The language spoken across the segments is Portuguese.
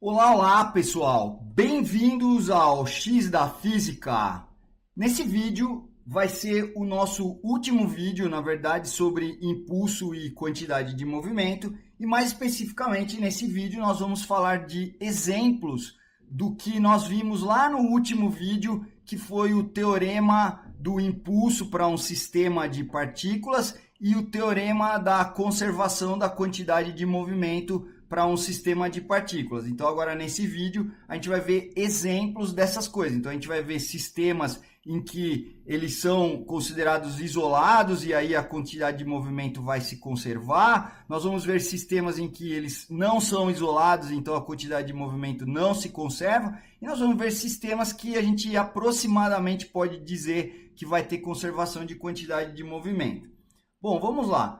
Olá, olá pessoal! Bem-vindos ao X da Física! Nesse vídeo vai ser o nosso último vídeo, na verdade, sobre impulso e quantidade de movimento, e mais especificamente nesse vídeo nós vamos falar de exemplos do que nós vimos lá no último vídeo, que foi o teorema do impulso para um sistema de partículas e o teorema da conservação da quantidade de movimento para um sistema de partículas. Então agora nesse vídeo a gente vai ver exemplos dessas coisas. Então a gente vai ver sistemas em que eles são considerados isolados e aí a quantidade de movimento vai se conservar. Nós vamos ver sistemas em que eles não são isolados, então a quantidade de movimento não se conserva. E nós vamos ver sistemas que a gente aproximadamente pode dizer que vai ter conservação de quantidade de movimento. Bom, vamos lá.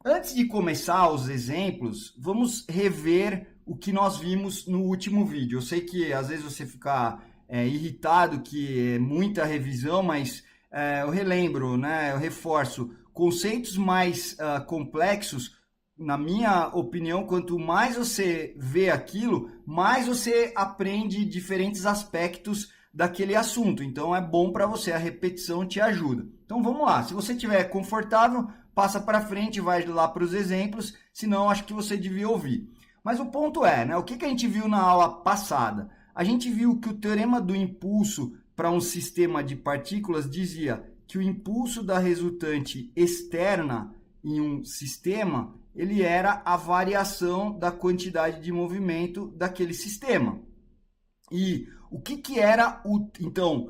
Antes de começar os exemplos, vamos rever o que nós vimos no último vídeo. Eu sei que às vezes você fica irritado que é muita revisão, mas eu relembro, né? Eu reforço, conceitos mais complexos, na minha opinião, quanto mais você vê aquilo, mais você aprende diferentes aspectos daquele assunto. Então é bom para você, a repetição te ajuda. Então vamos lá, se você estiver confortável, passa para frente, vai lá para os exemplos, senão acho que você devia ouvir. Mas o ponto é, né, o que a gente viu na aula passada? A gente viu que o teorema do impulso para um sistema de partículas dizia que o impulso da resultante externa em um sistema, ele era a variação da quantidade de movimento daquele sistema. E o que era então,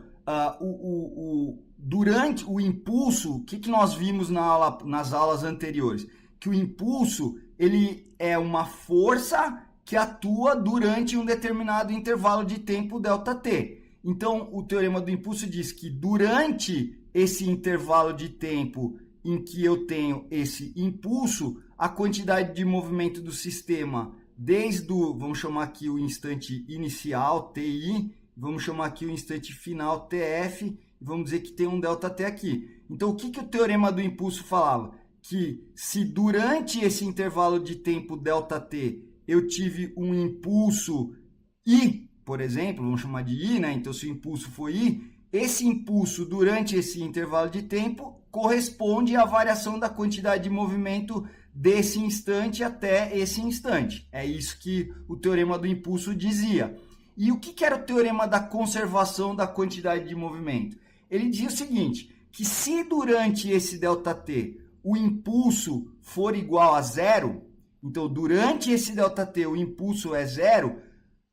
durante o impulso, o que nós vimos nas aulas anteriores? Que o impulso ele é uma força que atua durante um determinado intervalo de tempo ΔT. Então, o teorema do impulso diz que durante esse intervalo de tempo em que eu tenho esse impulso, a quantidade de movimento do sistema, desde o, vamos chamar aqui o instante inicial, TI, vamos chamar aqui o instante final, TF, vamos dizer que tem um ΔT aqui. Então, o que o teorema do impulso falava? Que se durante esse intervalo de tempo ΔT eu tive um impulso I, por exemplo, vamos chamar de I, né? Então, se o impulso for I, esse impulso durante esse intervalo de tempo corresponde à variação da quantidade de movimento desse instante até esse instante. É isso que o teorema do impulso dizia. E o que era o teorema da conservação da quantidade de movimento? Ele dizia o seguinte, que se durante esse ΔT o impulso for igual a zero, então durante esse ΔT o impulso é zero,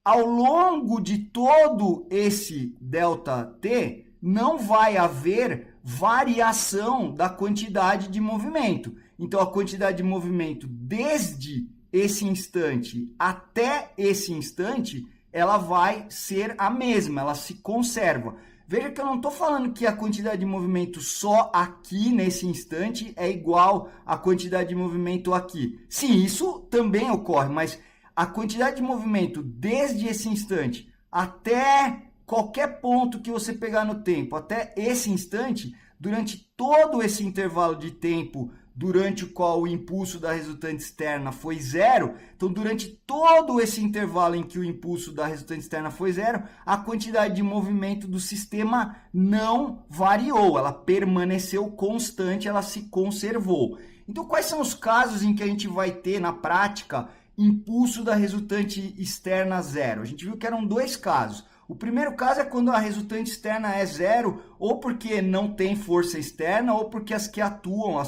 ao longo de todo esse ΔT não vai haver variação da quantidade de movimento. Então a quantidade de movimento desde esse instante até esse instante, ela vai ser a mesma, ela se conserva. Veja que eu não estou falando que a quantidade de movimento só aqui, nesse instante, é igual à quantidade de movimento aqui. Sim, isso também ocorre, mas a quantidade de movimento desde esse instante até qualquer ponto que você pegar no tempo, até esse instante, durante todo esse intervalo de tempo durante o qual o impulso da resultante externa foi zero, então durante todo esse intervalo em que o impulso da resultante externa foi zero, a quantidade de movimento do sistema não variou, ela permaneceu constante, ela se conservou. Então quais são os casos em que a gente vai ter na prática impulso da resultante externa zero? A gente viu que eram dois casos. O primeiro caso é quando a resultante externa é zero, ou porque não tem força externa, ou porque as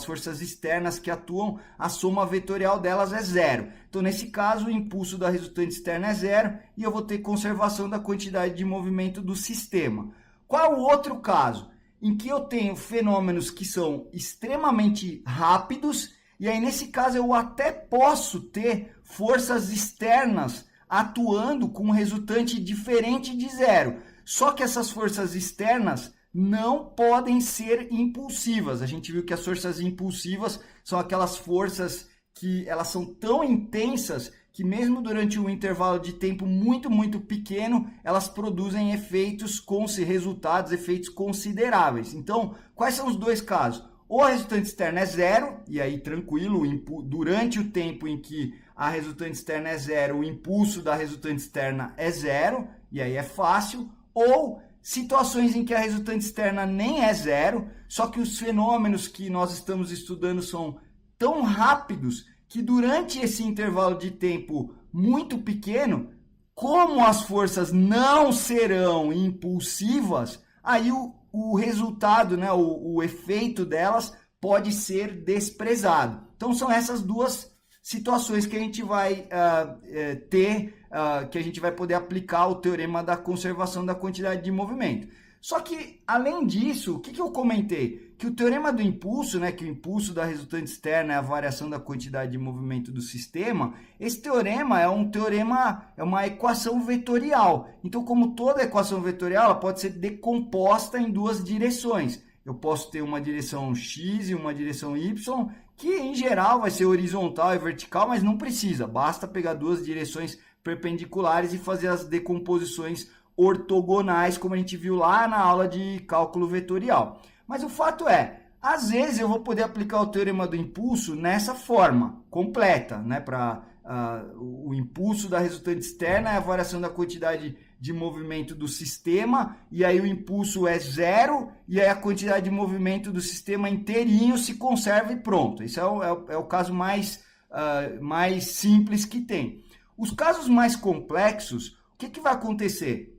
forças externas que atuam, a soma vetorial delas é zero. Então, nesse caso, o impulso da resultante externa é zero e eu vou ter conservação da quantidade de movimento do sistema. Qual é o outro caso? Em que eu tenho fenômenos que são extremamente rápidos, e aí, nesse caso, eu até posso ter forças externas atuando com um resultante diferente de zero. Só que essas forças externas não podem ser impulsivas. A gente viu que as forças impulsivas são aquelas forças que elas são tão intensas que mesmo durante um intervalo de tempo muito, muito pequeno, elas produzem efeitos consideráveis. Então, quais são os dois casos? Ou a resultante externa é zero, e aí tranquilo, durante o tempo em que a resultante externa é zero, o impulso da resultante externa é zero, e aí é fácil, ou situações em que a resultante externa nem é zero, só que os fenômenos que nós estamos estudando são tão rápidos que durante esse intervalo de tempo muito pequeno, como as forças não serão impulsivas, aí o resultado, né, o efeito delas pode ser desprezado. Então são essas duas situações que a gente vai que a gente vai poder aplicar o teorema da conservação da quantidade de movimento. Só que, além disso, o que eu comentei? Que o teorema do impulso, né, que o impulso da resultante externa é a variação da quantidade de movimento do sistema, esse teorema é uma equação vetorial. Então, como toda equação vetorial, ela pode ser decomposta em duas direções. Eu posso ter uma direção x e uma direção y, que em geral vai ser horizontal e vertical, mas não precisa. Basta pegar duas direções perpendiculares e fazer as decomposições ortogonais, como a gente viu lá na aula de cálculo vetorial. Mas o fato é, às vezes eu vou poder aplicar o teorema do impulso nessa forma completa, né? Para o impulso da resultante externa é a variação da quantidade de movimento do sistema, e aí o impulso é zero, e aí a quantidade de movimento do sistema inteirinho se conserva e pronto. Esse é o caso mais simples que tem. Os casos mais complexos, o que vai acontecer?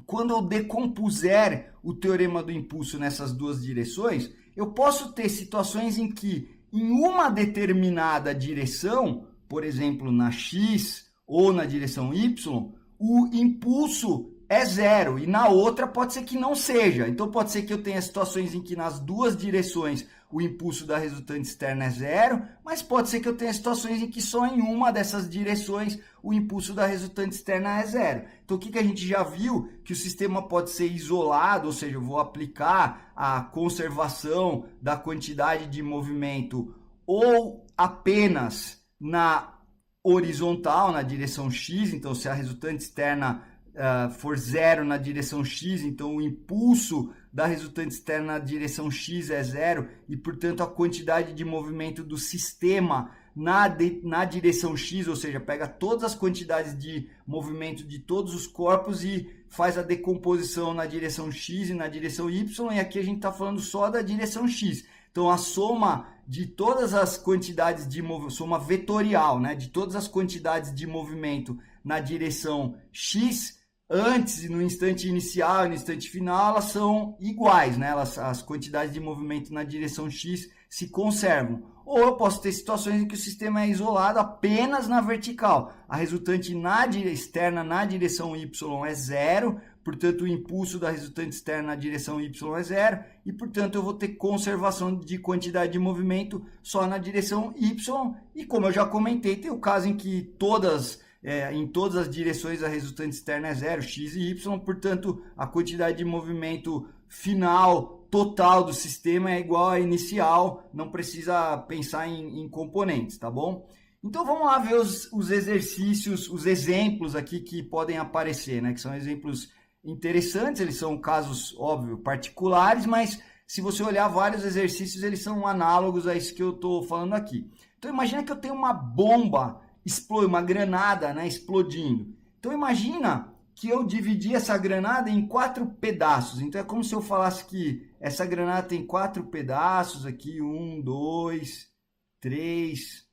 Quando eu decompuser o teorema do impulso nessas duas direções, eu posso ter situações em que, em uma determinada direção, por exemplo, na x ou na direção y, o impulso é zero, e na outra pode ser que não seja. Então, pode ser que eu tenha situações em que nas duas direções o impulso da resultante externa é zero, mas pode ser que eu tenha situações em que só em uma dessas direções o impulso da resultante externa é zero. Então, o que a gente já viu? Que o sistema pode ser isolado, ou seja, eu vou aplicar a conservação da quantidade de movimento ou apenas na horizontal, na direção x. Então, se a resultante externa for zero na direção x, então o impulso da resultante externa na direção x é zero e, portanto, a quantidade de movimento do sistema na direção x, ou seja, pega todas as quantidades de movimento de todos os corpos e faz a decomposição na direção x e na direção y, e aqui a gente está falando só da direção x. Então, a soma de todas as quantidades de movimento, soma vetorial, né, de todas as quantidades de movimento na direção x, antes, no instante inicial e no instante final, elas são iguais, né? As quantidades de movimento na direção x se conservam. Ou eu posso ter situações em que o sistema é isolado apenas na vertical. A resultante externa na direção y é zero, portanto o impulso da resultante externa na direção y é zero, e portanto eu vou ter conservação de quantidade de movimento só na direção y. E como eu já comentei, tem o caso em que em todas as direções a resultante externa é zero, x e y, portanto a quantidade de movimento final total do sistema é igual à inicial, não precisa pensar em componentes, tá bom? Então vamos lá ver os exercícios, os exemplos aqui que podem aparecer, né? Que são exemplos interessantes, eles são casos, óbvio, particulares, mas se você olhar vários exercícios, eles são análogos a isso que eu estou falando aqui. Então imagina que eu tenho uma bomba, uma granada, né, explodindo. Então imagina que eu dividi essa granada em 4 pedaços. Então é como se eu falasse que essa granada tem 4 pedaços aqui, 1, 2, 3,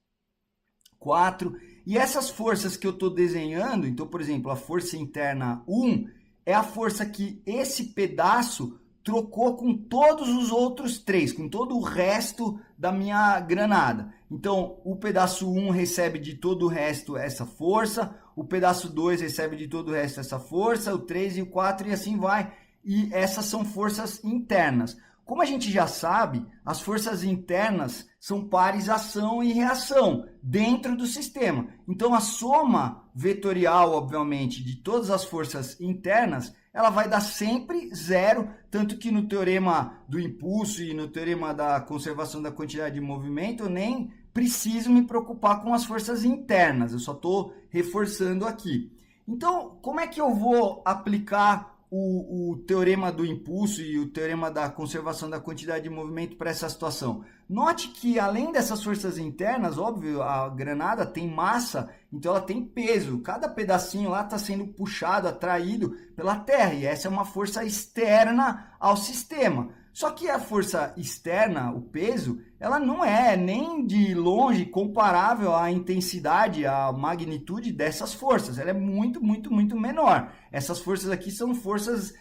4. E essas forças que eu estou desenhando, então, por exemplo, a força interna 1 é a força que esse pedaço trocou com todos os outros 3, com todo o resto da minha granada. Então, o pedaço 1 recebe de todo o resto essa força, o pedaço 2 recebe de todo o resto essa força, o 3 e o 4 e assim vai. E essas são forças internas. Como a gente já sabe, as forças internas são pares ação e reação dentro do sistema. Então, a soma vetorial, obviamente, de todas as forças internas, ela vai dar sempre zero, tanto que no teorema do impulso e no teorema da conservação da quantidade de movimento, eu nem preciso me preocupar com as forças internas, eu só estou reforçando aqui. Então, como é que eu vou aplicar o teorema do impulso e o teorema da conservação da quantidade de movimento para essa situação? Note que além dessas forças internas, óbvio, a granada tem massa, então ela tem peso. Cada pedacinho lá está sendo puxado, atraído pela Terra, e essa é uma força externa ao sistema. Só que a força externa, o peso, ela não é nem de longe comparável à intensidade, à magnitude dessas forças. Ela é muito, muito, muito menor. Essas forças aqui são forças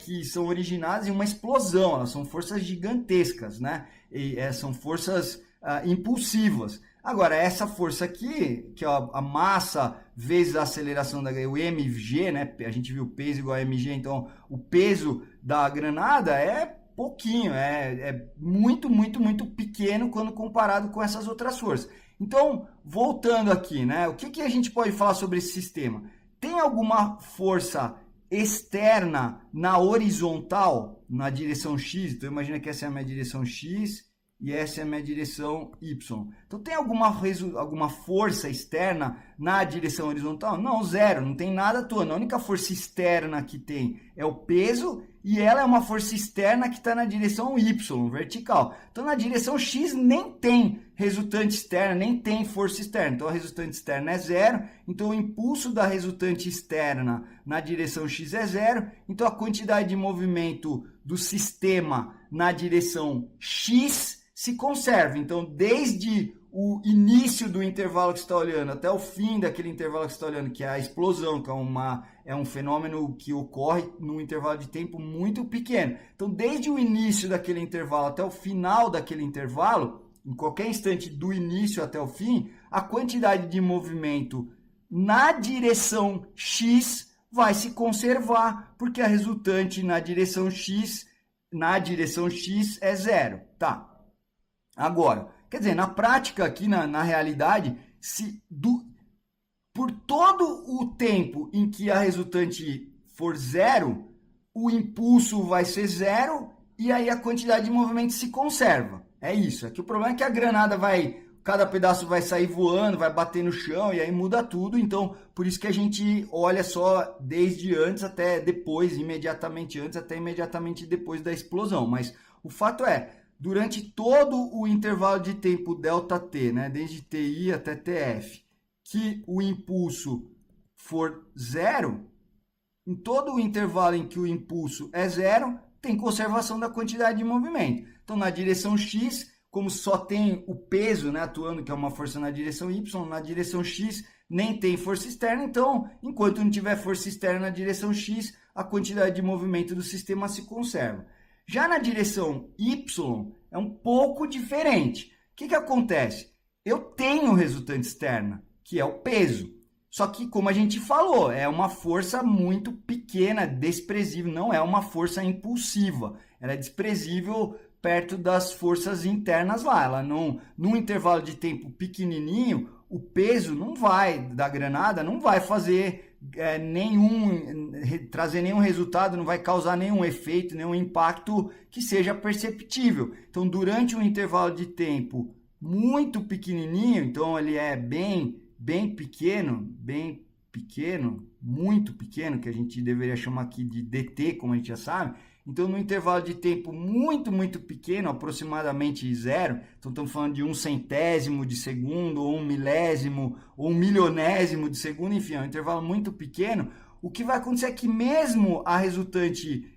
que são originadas em uma explosão, elas são forças gigantescas, né? E, são forças impulsivas. Agora, essa força aqui, que é a massa vezes a aceleração, o mg, né? A gente viu peso igual a mg, então o peso da granada é pouquinho, é muito, muito, muito pequeno quando comparado com essas outras forças. Então, voltando aqui, né? O que a gente pode falar sobre esse sistema? Tem alguma força externa na horizontal, na direção x? Então, imagina que essa é a minha direção x e essa é a minha direção y. Então, tem alguma força externa na direção horizontal? Não, zero, não tem nada atuando. A única força externa que tem é o peso e ela é uma força externa que está na direção y, vertical. Então, na direção x nem tem resultante externa, nem tem força externa. Então, a resultante externa é zero. Então, o impulso da resultante externa na direção x é zero. Então, a quantidade de movimento do sistema na direção x se conserva. Então, desde o início do intervalo que você está olhando até o fim daquele intervalo que você está olhando, que é a explosão, que é um fenômeno que ocorre num intervalo de tempo muito pequeno. Então, desde o início daquele intervalo até o final daquele intervalo, em qualquer instante do início até o fim, a quantidade de movimento na direção x vai se conservar, porque a resultante na direção x é zero. Tá. Agora, quer dizer, na prática aqui, na realidade, por todo o tempo em que a resultante for zero, o impulso vai ser zero e aí a quantidade de movimento se conserva. É isso. Aqui o problema é que a granada cada pedaço vai sair voando, vai bater no chão e aí muda tudo. Então, por isso que a gente olha só desde antes até depois, imediatamente antes até imediatamente depois da explosão. Mas o fato é, durante todo o intervalo de tempo ΔT, né, desde TI até TF, que o impulso for zero, em todo o intervalo em que o impulso é zero, tem conservação da quantidade de movimento. Então, na direção x, como só tem o peso, né, atuando, que é uma força na direção y, na direção x nem tem força externa, então, enquanto não tiver força externa na direção x, a quantidade de movimento do sistema se conserva. Já na direção y é um pouco diferente. O que acontece? Eu tenho resultante externa, que é o peso. Só que, como a gente falou, é uma força muito pequena, desprezível, não é uma força impulsiva. Ela é desprezível perto das forças internas lá. Ela não, num intervalo de tempo pequenininho, o peso da granada não vai fazer trazer nenhum resultado, não vai causar nenhum efeito, nenhum impacto que seja perceptível. Então, durante um intervalo de tempo muito pequenininho, então ele é bem pequeno, muito pequeno, que a gente deveria chamar aqui de DT, como a gente já sabe. Então, no intervalo de tempo muito, muito pequeno, aproximadamente zero, então estamos falando de 1/100º de segundo, ou 1 milésimo, ou 1 milionésimo de segundo, enfim, é um intervalo muito pequeno. O que vai acontecer é que mesmo a resultante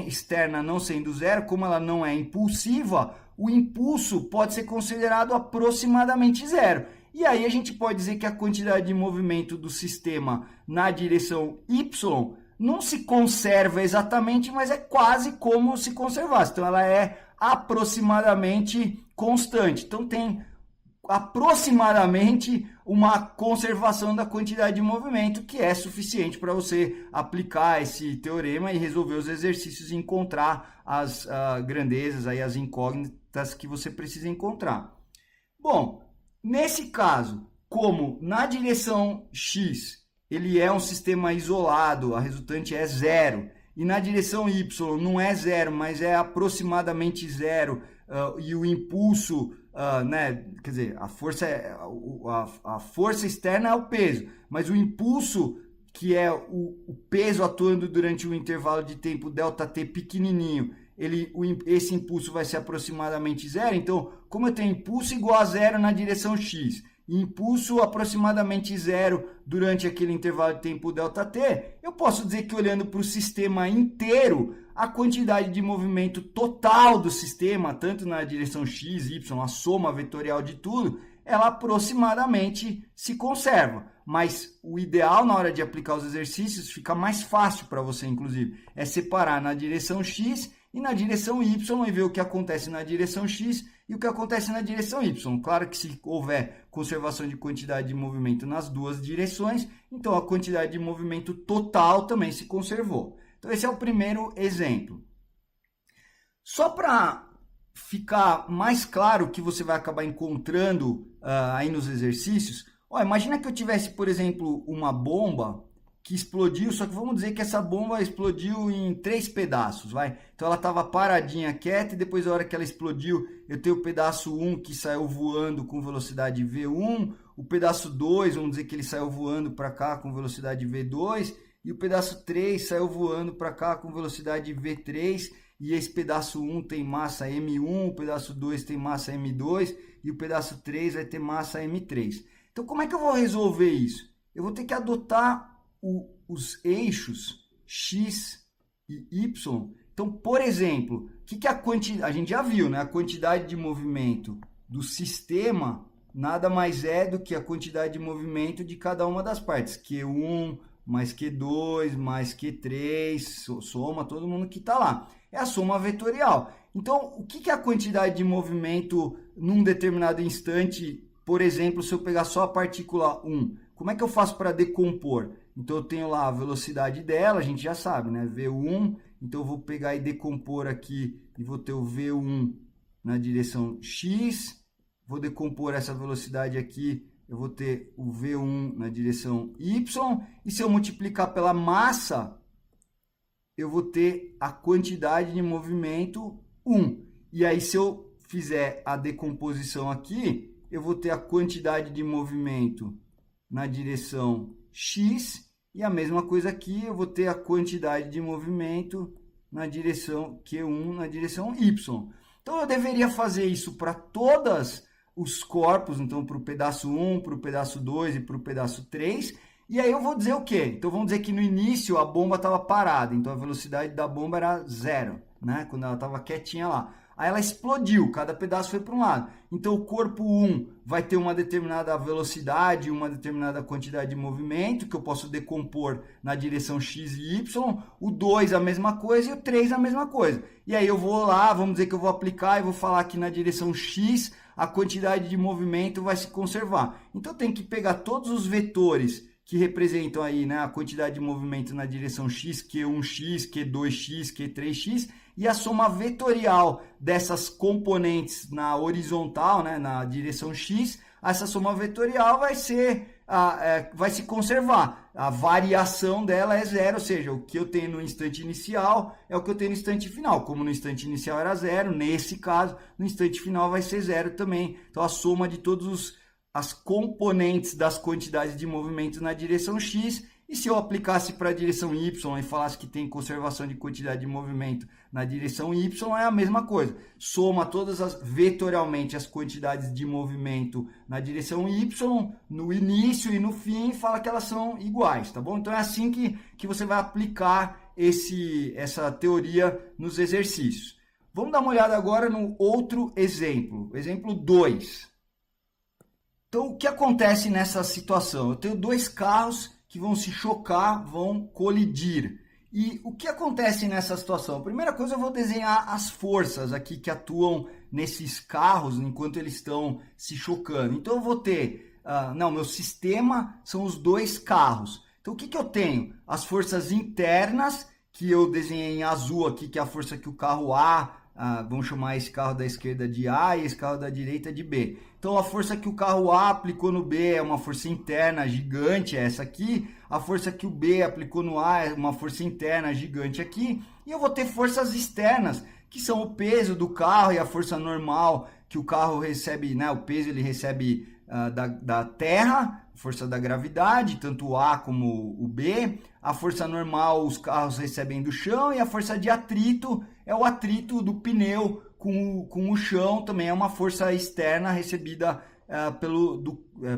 externa não sendo zero, como ela não é impulsiva, o impulso pode ser considerado aproximadamente zero. E aí a gente pode dizer que a quantidade de movimento do sistema na direção y não se conserva exatamente, mas é quase como se conservasse. Então, ela é aproximadamente constante. Então, tem aproximadamente uma conservação da quantidade de movimento, que é suficiente para você aplicar esse teorema e resolver os exercícios e encontrar as grandezas, aí, as incógnitas que você precisa encontrar. Bom, nesse caso, como na direção x ele é um sistema isolado, a resultante é zero, e na direção y não é zero, mas é aproximadamente zero, e o impulso, né, quer dizer, a força externa é o peso, mas o impulso que é o peso atuando durante o intervalo de tempo ΔT pequenininho, esse impulso vai ser aproximadamente zero. Então, como eu tenho impulso igual a zero na direção x, e impulso aproximadamente zero durante aquele intervalo de tempo ΔT, eu posso dizer que olhando para o sistema inteiro, a quantidade de movimento total do sistema, tanto na direção x, y, a soma vetorial de tudo, ela aproximadamente se conserva. Mas o ideal na hora de aplicar os exercícios, fica mais fácil para você, inclusive, é separar na direção x e na direção y e ver o que acontece na direção x e o que acontece na direção y. Claro que se houver conservação de quantidade de movimento nas duas direções, então a quantidade de movimento total também se conservou. Então esse é o primeiro exemplo. Só para ficar mais claro o que você vai acabar encontrando aí nos exercícios, imagina que eu tivesse, por exemplo, uma bomba que explodiu, só que vamos dizer que essa bomba explodiu em 3 pedaços, vai? Então ela estava paradinha, quieta, e depois, na hora que ela explodiu, eu tenho o pedaço 1 que saiu voando com velocidade V1, o pedaço 2, vamos dizer que ele saiu voando para cá com velocidade V2, e o pedaço 3 saiu voando para cá com velocidade V3, e esse pedaço 1 tem massa M1, o pedaço 2 tem massa M2, e o pedaço 3 vai ter massa M3. Então, como é que eu vou resolver isso? Eu vou ter que adotar os eixos x e y. Então, por exemplo, que a quantidade, a gente já viu, né? A quantidade de movimento do sistema nada mais é do que a quantidade de movimento de cada uma das partes. Q1 mais Q2 mais Q3, soma todo mundo que está lá. É a soma vetorial. Então, o que é a quantidade de movimento num determinado instante? Por exemplo, se eu pegar só a partícula 1, como é que eu faço para decompor? Então, eu tenho lá a velocidade dela, a gente já sabe, né? V1, então eu vou pegar e decompor aqui, e vou ter o V1 na direção x, vou decompor essa velocidade aqui, eu vou ter o V1 na direção y, e se eu multiplicar pela massa, eu vou ter a quantidade de movimento 1. E aí, se eu fizer a decomposição aqui, eu vou ter a quantidade de movimento na direção x, e a mesma coisa aqui, eu vou ter a quantidade de movimento na direção Q1, na direção y. Então, eu deveria fazer isso para todos os corpos, então para o pedaço 1, para o pedaço 2 e para o pedaço 3, e aí eu vou dizer o quê? Então, vamos dizer que no início a bomba estava parada, então a velocidade da bomba era 0, né? Quando ela estava quietinha lá. Aí ela explodiu, cada pedaço foi para um lado. Então, o corpo 1 vai ter uma determinada velocidade, uma determinada quantidade de movimento, que eu posso decompor na direção x e y. O 2 a mesma coisa e o 3 a mesma coisa. E aí eu vou lá, vamos dizer que eu vou aplicar e vou falar que na direção x a quantidade de movimento vai se conservar. Então, eu tenho que pegar todos os vetores que representam aí, né, a quantidade de movimento na direção x, Q1x, Q2x, Q3x, e a soma vetorial dessas componentes na horizontal, né, na direção x, essa soma vetorial vai se conservar. A variação dela é 0, ou seja, o que eu tenho no instante inicial é o que eu tenho no instante final. Como no instante inicial era 0, nesse caso, no instante final vai ser 0 também. Então, a soma de todos as componentes das quantidades de movimento na direção x, e se eu aplicasse para a direção y e falasse que tem conservação de quantidade de movimento na direção y, é a mesma coisa. Soma vetorialmente as quantidades de movimento na direção y, no início e no fim, fala que elas são iguais, tá bom? Então é assim que você vai aplicar essa teoria nos exercícios. Vamos dar uma olhada agora no outro exemplo, exemplo 2. Então, o que acontece nessa situação? Eu tenho 2 carros que vão se chocar, vão colidir. E o que acontece nessa situação? Primeira coisa, eu vou desenhar as forças aqui que atuam nesses carros enquanto eles estão se chocando. Então, eu vou ter... meu sistema são os 2 carros. Então, o que eu tenho? As forças internas, que eu desenhei em azul aqui, que é a força que o carro A... vamos chamar esse carro da esquerda de A e esse carro da direita de B. Então, a força que o carro A aplicou no B é uma força interna gigante, é essa aqui. A força que o B aplicou no A é uma força interna gigante aqui. E eu vou ter forças externas, que são o peso do carro e a força normal que o carro recebe, né? O peso ele recebe da Terra, força da gravidade, tanto o A como o B, a força normal os carros recebem do chão, e a força de atrito é o atrito do pneu com o chão, também é uma força externa recebida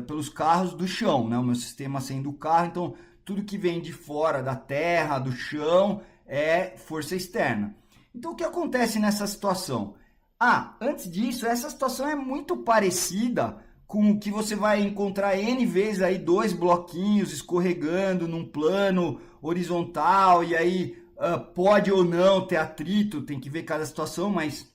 pelos carros do chão, né? O meu sistema sendo o carro, então tudo que vem de fora da terra, do chão, é força externa. Então o que acontece nessa situação? Antes disso, essa situação é muito parecida com o que você vai encontrar N vezes aí, dois bloquinhos escorregando num plano horizontal, e aí pode ou não ter atrito, tem que ver cada situação, mas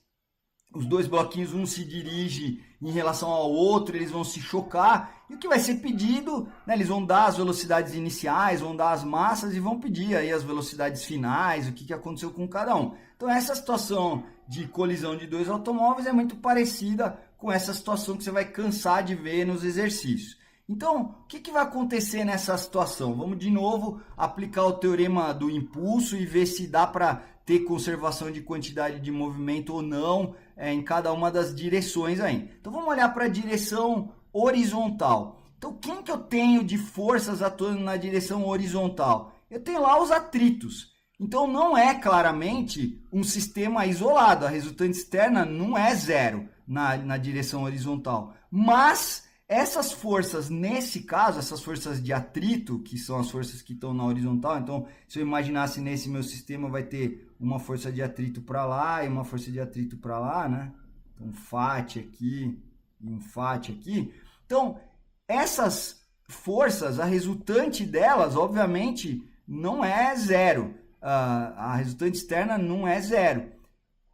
os dois bloquinhos, um se dirige em relação ao outro, eles vão se chocar, e o que vai ser pedido, né, eles vão dar as velocidades iniciais, vão dar as massas e vão pedir aí as velocidades finais, o que aconteceu com cada um. Então essa situação de colisão de dois automóveis é muito parecida com essa situação que você vai cansar de ver nos exercícios. Então, o que vai acontecer nessa situação? Vamos de novo aplicar o teorema do impulso e ver se dá para ter conservação de quantidade de movimento ou não em cada uma das direções aí. Então vamos olhar para a direção horizontal. Então quem que eu tenho de forças atuando na direção horizontal? Eu tenho lá os atritos. Então não é claramente um sistema isolado, a resultante externa não é zero na direção horizontal, mas essas forças, nesse caso, essas forças de atrito, que são as forças que estão na horizontal, então se eu imaginasse nesse meu sistema vai ter uma força de atrito para lá e uma força de atrito para lá, né? Então FAT aqui e um FAT aqui. Então essas forças, a resultante delas, obviamente, não é zero. A resultante externa não é zero.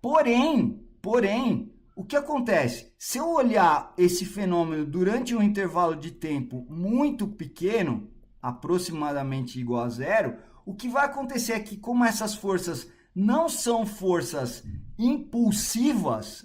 Porém, o que acontece? Se eu olhar esse fenômeno durante um intervalo de tempo muito pequeno, aproximadamente igual a zero, o que vai acontecer é que, como essas forças não são forças impulsivas,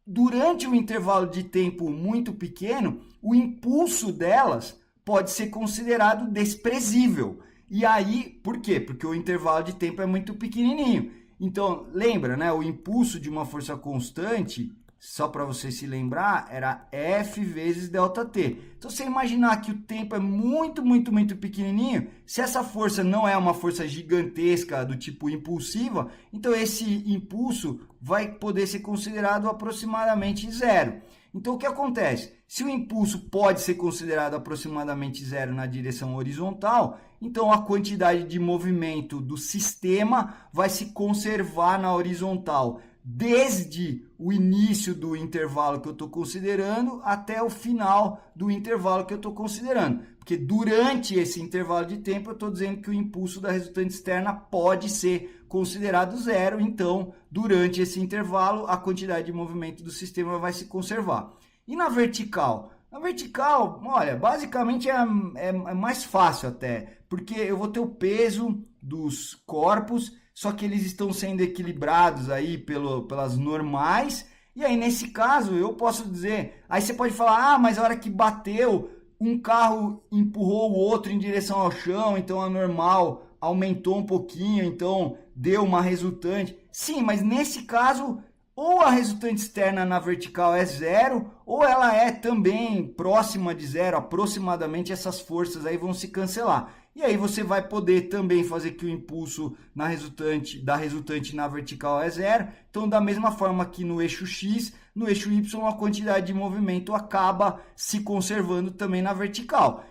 durante um intervalo de tempo muito pequeno, o impulso delas pode ser considerado desprezível. E aí, por quê? Porque o intervalo de tempo é muito pequenininho. Então, lembra, né? O impulso de uma força constante, só para você se lembrar, era F vezes ΔT. Então, você imaginar que o tempo é muito pequenininho, se essa força não é uma força gigantesca do tipo impulsiva, então esse impulso vai poder ser considerado aproximadamente zero. Então, o que acontece? Se o impulso pode ser considerado aproximadamente zero na direção horizontal, então a quantidade de movimento do sistema vai se conservar na horizontal, desde o início do intervalo que eu estou considerando até o final do intervalo que eu estou considerando. Porque durante esse intervalo de tempo eu estou dizendo que o impulso da resultante externa pode ser considerado zero, então durante esse intervalo a quantidade de movimento do sistema vai se conservar. E na vertical? Na vertical, olha, basicamente é mais fácil até, porque eu vou ter o peso dos corpos, só que eles estão sendo equilibrados aí pelas normais, e aí nesse caso eu posso dizer, aí você pode falar, mas a hora que bateu, um carro empurrou o outro em direção ao chão, então a normal aumentou um pouquinho, então deu uma resultante. Sim, mas nesse caso, ou a resultante externa na vertical é zero, ou ela é também próxima de zero, aproximadamente essas forças aí vão se cancelar. E aí você vai poder também fazer que o impulso da resultante na vertical é zero. Então, da mesma forma que no eixo X, no eixo Y a quantidade de movimento acaba se conservando também na vertical.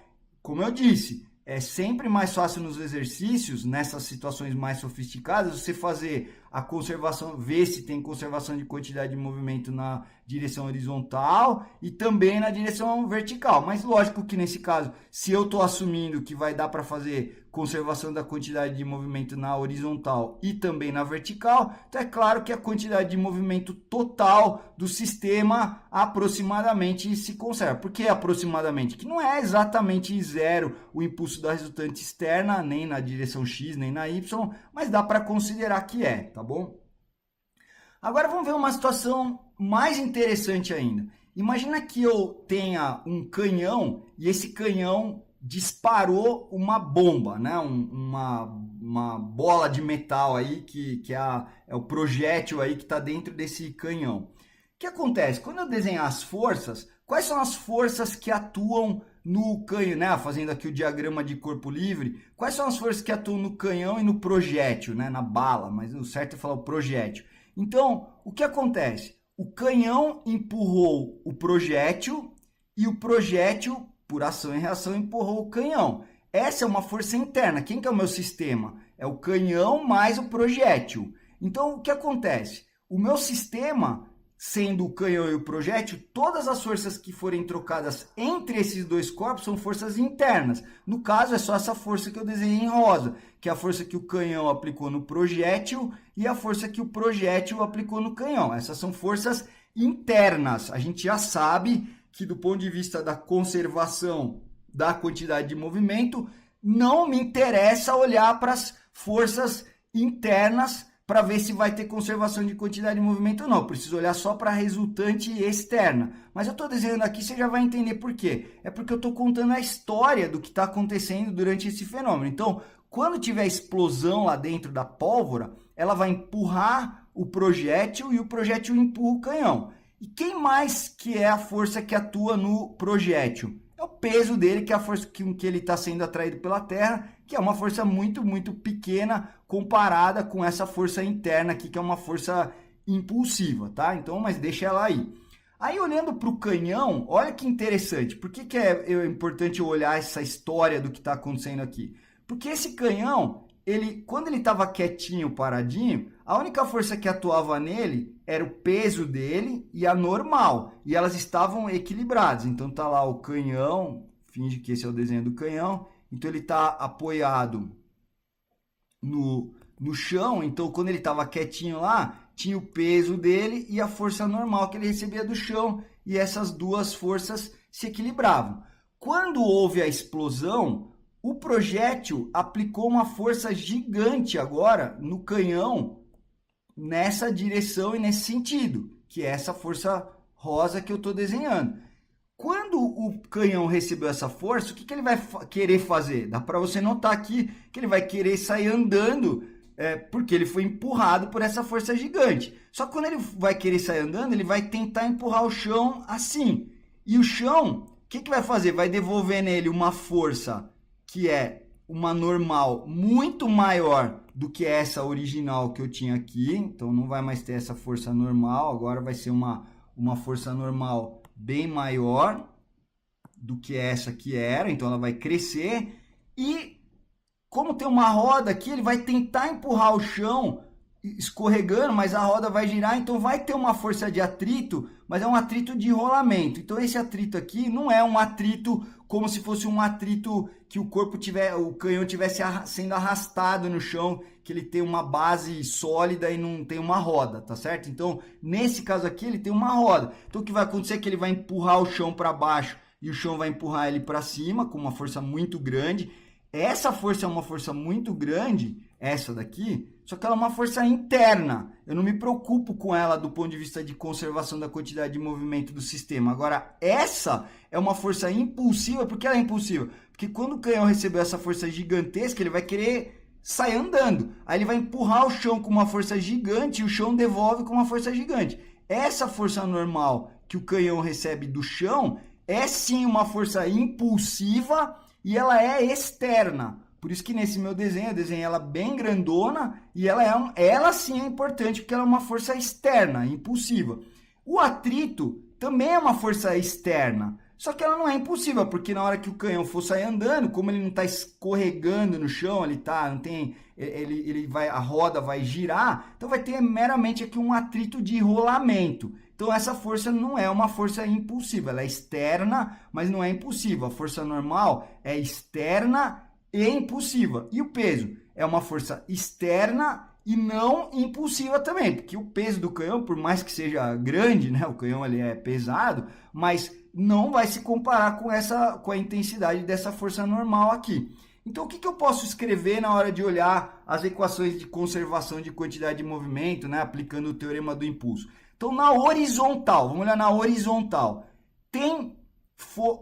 Como eu disse, é sempre mais fácil nos exercícios, nessas situações mais sofisticadas, você fazer a conservação, ver se tem conservação de quantidade de movimento na direção horizontal e também na direção vertical. Mas lógico que nesse caso, se eu estou assumindo que vai dar para fazer conservação da quantidade de movimento na horizontal e também na vertical, então é claro que a quantidade de movimento total do sistema aproximadamente se conserva. Por que aproximadamente? Que não é exatamente zero o impulso da resultante externa, nem na direção X, nem na Y, mas dá para considerar que é, tá bom? Agora vamos ver uma situação mais interessante ainda. Imagina que eu tenha um canhão e esse canhão disparou uma bomba, né? uma bola de metal aí que é o projétil aí que está dentro desse canhão. que acontece? Quando eu desenhar as forças, quais são as forças que atuam no canhão, né? Fazendo aqui o diagrama de corpo livre, quais são as forças que atuam no canhão e no projétil, né? Na bala, mas o certo é falar o projétil. Então, o que acontece? O canhão empurrou o projétil e o projétil, por ação e reação, empurrou o canhão. Essa é uma força interna. Quem que é o meu sistema? É o canhão mais o projétil. Então, o que acontece? O meu sistema, sendo o canhão e o projétil, todas as forças que forem trocadas entre esses dois corpos são forças internas. No caso, é só essa força que eu desenhei em rosa, que é a força que o canhão aplicou no projétil e a força que o projétil aplicou no canhão. Essas são forças internas. A gente já sabe que, do ponto de vista da conservação da quantidade de movimento, não me interessa olhar para as forças internas para ver se vai ter conservação de quantidade de movimento ou não. Eu preciso olhar só para a resultante externa. Mas eu estou desenhando aqui, você já vai entender por quê. É porque eu estou contando a história do que está acontecendo durante esse fenômeno. Então, quando tiver explosão lá dentro da pólvora, ela vai empurrar o projétil e o projétil empurra o canhão. E quem mais que é a força que atua no projétil? É o peso dele, que é a força com que ele está sendo atraído pela Terra, que é uma força muito, muito pequena comparada com essa força interna aqui, que é uma força impulsiva, tá? Então, mas deixa ela aí. Aí, olhando para o canhão, olha que interessante. Por que é importante eu olhar essa história do que está acontecendo aqui? Porque esse canhão, quando ele estava quietinho, paradinho, a única força que atuava nele era o peso dele e a normal. E elas estavam equilibradas. Então tá lá o canhão, finge que esse é o desenho do canhão. Então ele está apoiado no chão. Então quando ele estava quietinho lá, tinha o peso dele e a força normal que ele recebia do chão. E essas duas forças se equilibravam. Quando houve a explosão, o projétil aplicou uma força gigante agora no canhão, nessa direção e nesse sentido, que é essa força rosa que eu estou desenhando. Quando o canhão recebeu essa força, o que ele vai querer fazer? Dá para você notar aqui que ele vai querer sair andando, porque ele foi empurrado por essa força gigante. Só que quando ele vai querer sair andando, ele vai tentar empurrar o chão assim. E o chão, o que vai fazer? Vai devolver nele uma força que é uma normal muito maior do que essa original que eu tinha aqui. Então, não vai mais ter essa força normal. Agora vai ser uma força normal bem maior do que essa que era. Então, ela vai crescer. E, como tem uma roda aqui, ele vai tentar empurrar o chão escorregando, mas a roda vai girar. Então, vai ter uma força de atrito, mas é um atrito de rolamento. Então, esse atrito aqui não é um atrito como se fosse um atrito que o canhão tivesse sendo arrastado no chão, que ele tem uma base sólida e não tem uma roda, tá certo? Então, nesse caso aqui, ele tem uma roda. Então, o que vai acontecer é que ele vai empurrar o chão para baixo e o chão vai empurrar ele para cima com uma força muito grande. Essa força é uma força muito grande, essa daqui, só que ela é uma força interna. Eu não me preocupo com ela do ponto de vista de conservação da quantidade de movimento do sistema. Agora, essa é uma força impulsiva. Por que ela é impulsiva? Porque quando o canhão recebeu essa força gigantesca, ele vai querer sair andando. Aí ele vai empurrar o chão com uma força gigante e o chão devolve com uma força gigante. Essa força normal que o canhão recebe do chão é sim uma força impulsiva e ela é externa. Por isso que nesse meu desenho, eu desenhei ela bem grandona e ela sim é importante porque ela é uma força externa, impulsiva. O atrito também é uma força externa, só que ela não é impulsiva, porque na hora que o canhão for sair andando, como ele não está escorregando no chão, a roda vai girar, então vai ter meramente aqui um atrito de rolamento. Então essa força não é uma força impulsiva, ela é externa, mas não é impulsiva. A força normal é externa e impulsiva. E o peso é uma força externa e não impulsiva também, porque o peso do canhão, por mais que seja grande, né, o canhão ele é pesado, mas não vai se comparar com a intensidade dessa força normal aqui. Então, o que eu posso escrever na hora de olhar as equações de conservação de quantidade de movimento, né, aplicando o teorema do impulso? Então, na horizontal, vamos olhar na horizontal,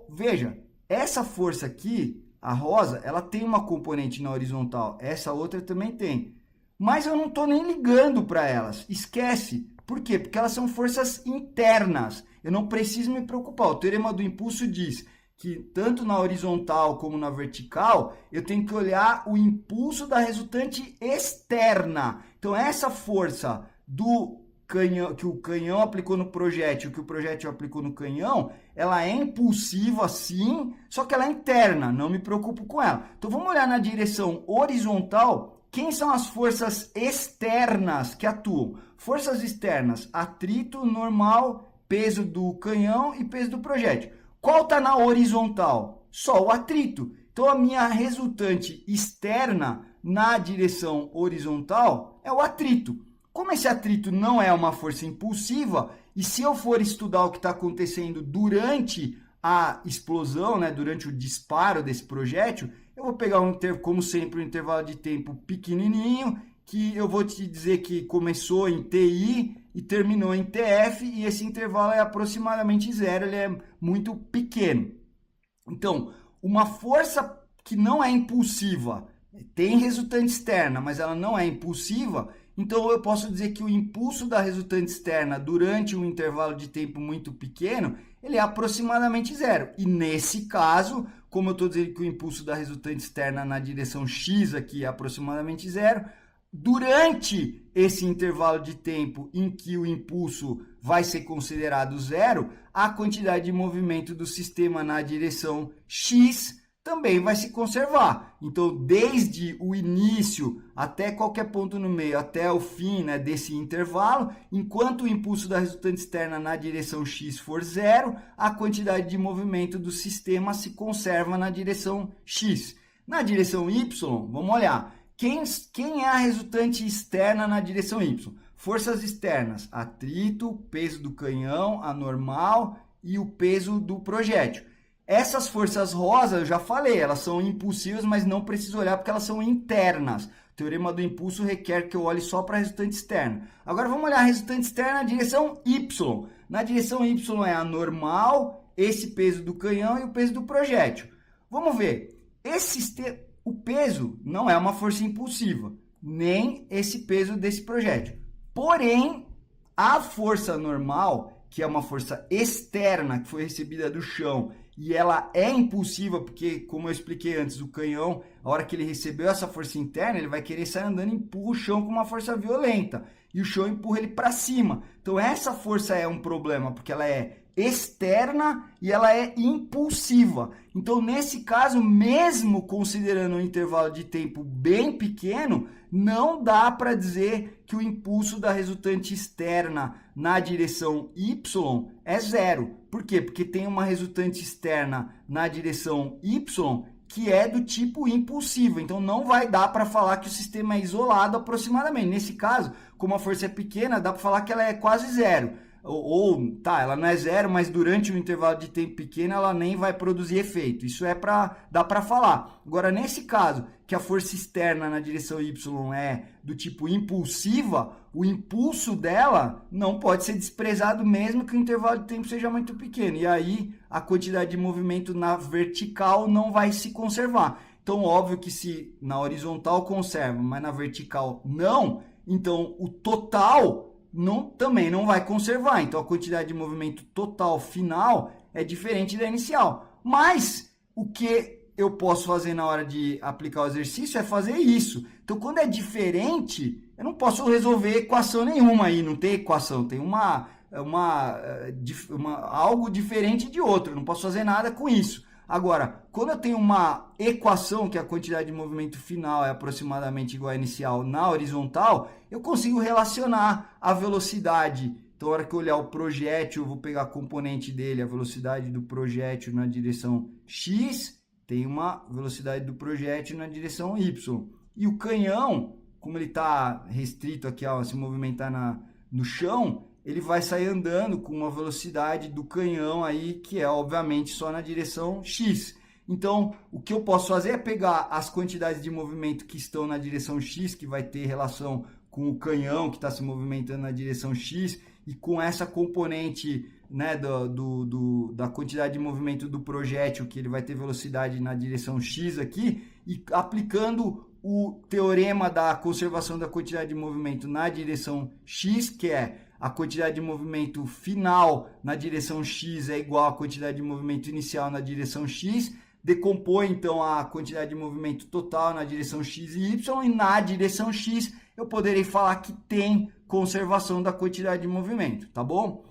veja, essa força aqui, a rosa, ela tem uma componente na horizontal, essa outra também tem. Mas eu não estou nem ligando para elas, esquece, Por quê? Porque elas são forças internas. Eu não preciso me preocupar. O teorema do impulso diz que tanto na horizontal como na vertical, eu tenho que olhar o impulso da resultante externa. Então, essa força do canhão, que o canhão aplicou no projétil, que o projétil aplicou no canhão, ela é impulsiva sim, só que ela é interna, não me preocupo com ela. Então, vamos olhar na direção horizontal, quem são as forças externas que atuam? Forças externas, atrito, normal, peso do canhão e peso do projétil. Qual está na horizontal? Só o atrito. Então, a minha resultante externa na direção horizontal é o atrito. Como esse atrito não é uma força impulsiva, e se eu for estudar o que está acontecendo durante a explosão, né, durante o disparo desse projétil, eu vou pegar, como sempre, um intervalo de tempo pequenininho, que eu vou te dizer que começou em TI e terminou em TF, e esse intervalo é aproximadamente zero, ele é muito pequeno. Então, uma força que não é impulsiva, tem resultante externa, mas ela não é impulsiva, então eu posso dizer que o impulso da resultante externa durante um intervalo de tempo muito pequeno, ele é aproximadamente zero. E nesse caso, como eu estou dizendo que o impulso da resultante externa na direção X aqui é aproximadamente zero, durante esse intervalo de tempo em que o impulso vai ser considerado zero, a quantidade de movimento do sistema na direção X também vai se conservar. Então, desde o início até qualquer ponto no meio, até o fim, né, desse intervalo, enquanto o impulso da resultante externa na direção X for zero, a quantidade de movimento do sistema se conserva na direção X. Na direção Y, vamos olhar. Quem é a resultante externa na direção Y? Forças externas, atrito, peso do canhão, a normal e o peso do projétil. Essas forças rosas, eu já falei, elas são impulsivas, mas não preciso olhar porque elas são internas. O teorema do impulso requer que eu olhe só para a resultante externa. Agora vamos olhar a resultante externa na direção Y. Na direção Y é a normal, esse peso do canhão e o peso do projétil. Vamos ver, o peso não é uma força impulsiva, nem esse peso desse projétil. Porém, a força normal, que é uma força externa que foi recebida do chão, e ela é impulsiva, porque, como eu expliquei antes, o canhão, a hora que ele recebeu essa força interna, ele vai querer sair andando e empurra o chão com uma força violenta. E o chão empurra ele para cima. Então, essa força é um problema, porque ela é externa e ela é impulsiva. Então, nesse caso, mesmo considerando um intervalo de tempo bem pequeno, não dá para dizer que o impulso da resultante externa na direção Y é zero. Por quê? Porque tem uma resultante externa na direção Y que é do tipo impulsivo. Então, não vai dar para falar que o sistema é isolado aproximadamente. Nesse caso, como a força é pequena, dá para falar que ela é quase zero. Ela não é zero, mas durante um intervalo de tempo pequeno ela nem vai produzir efeito. Isso dá para falar. Agora, nesse caso, que a força externa na direção Y é do tipo impulsiva, o impulso dela não pode ser desprezado mesmo que o intervalo de tempo seja muito pequeno. E aí, a quantidade de movimento na vertical não vai se conservar. Então, óbvio que se na horizontal conserva, mas na vertical não, então o total também não vai conservar. Então, a quantidade de movimento total final é diferente da inicial. Mas, o que eu posso fazer na hora de aplicar o exercício é fazer isso. Então, quando é diferente, eu não posso resolver equação nenhuma aí. Não tem equação, tem algo diferente de outro. Eu não posso fazer nada com isso. Agora, quando eu tenho uma equação que a quantidade de movimento final é aproximadamente igual à inicial na horizontal, eu consigo relacionar a velocidade. Então, na hora que eu olhar o projétil, eu vou pegar a componente dele, a velocidade do projétil na direção X, tem uma velocidade do projétil na direção Y. E o canhão, como ele está restrito aqui a se movimentar no chão, ele vai sair andando com uma velocidade do canhão aí, que é obviamente só na direção X. Então, o que eu posso fazer é pegar as quantidades de movimento que estão na direção X, que vai ter relação com o canhão que está se movimentando na direção X, e com essa componente, né, da quantidade de movimento do projétil, que ele vai ter velocidade na direção X aqui, e aplicando o teorema da conservação da quantidade de movimento na direção X, que é a quantidade de movimento final na direção X é igual à quantidade de movimento inicial na direção X, decompõe então a quantidade de movimento total na direção X e Y, e na direção X eu poderei falar que tem conservação da quantidade de movimento, tá bom?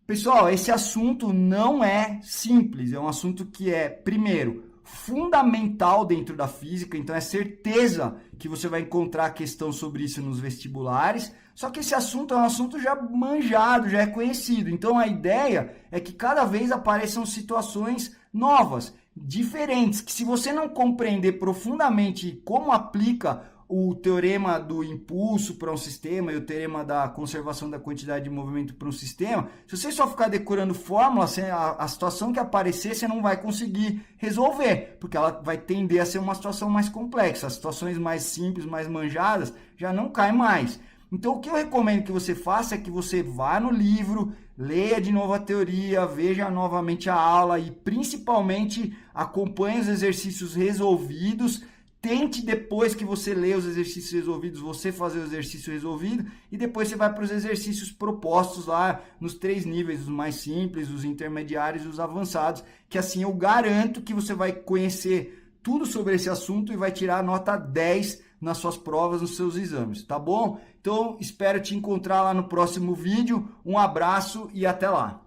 Pessoal, esse assunto não é simples, é um assunto que é, primeiro, fundamental dentro da física, então é certeza que você vai encontrar questão sobre isso nos vestibulares, só que esse assunto é um assunto já manjado, já é conhecido, então a ideia é que cada vez apareçam situações novas, diferentes, que se você não compreender profundamente como aplica o teorema do impulso para um sistema e o teorema da conservação da quantidade de movimento para um sistema, se você só ficar decorando fórmulas, a situação que aparecer você não vai conseguir resolver, porque ela vai tender a ser uma situação mais complexa. As situações mais simples, mais manjadas, já não caem mais. Então, o que eu recomendo que você faça é que você vá no livro, leia de novo a teoria, veja novamente a aula e, principalmente, acompanhe os exercícios resolvidos. Tente, depois que você lê os exercícios resolvidos, você fazer o exercício resolvido e depois você vai para os exercícios propostos lá nos 3 níveis, os mais simples, os intermediários e os avançados, que assim eu garanto que você vai conhecer tudo sobre esse assunto e vai tirar nota 10 nas suas provas, nos seus exames, tá bom? Então, espero te encontrar lá no próximo vídeo. Um abraço e até lá!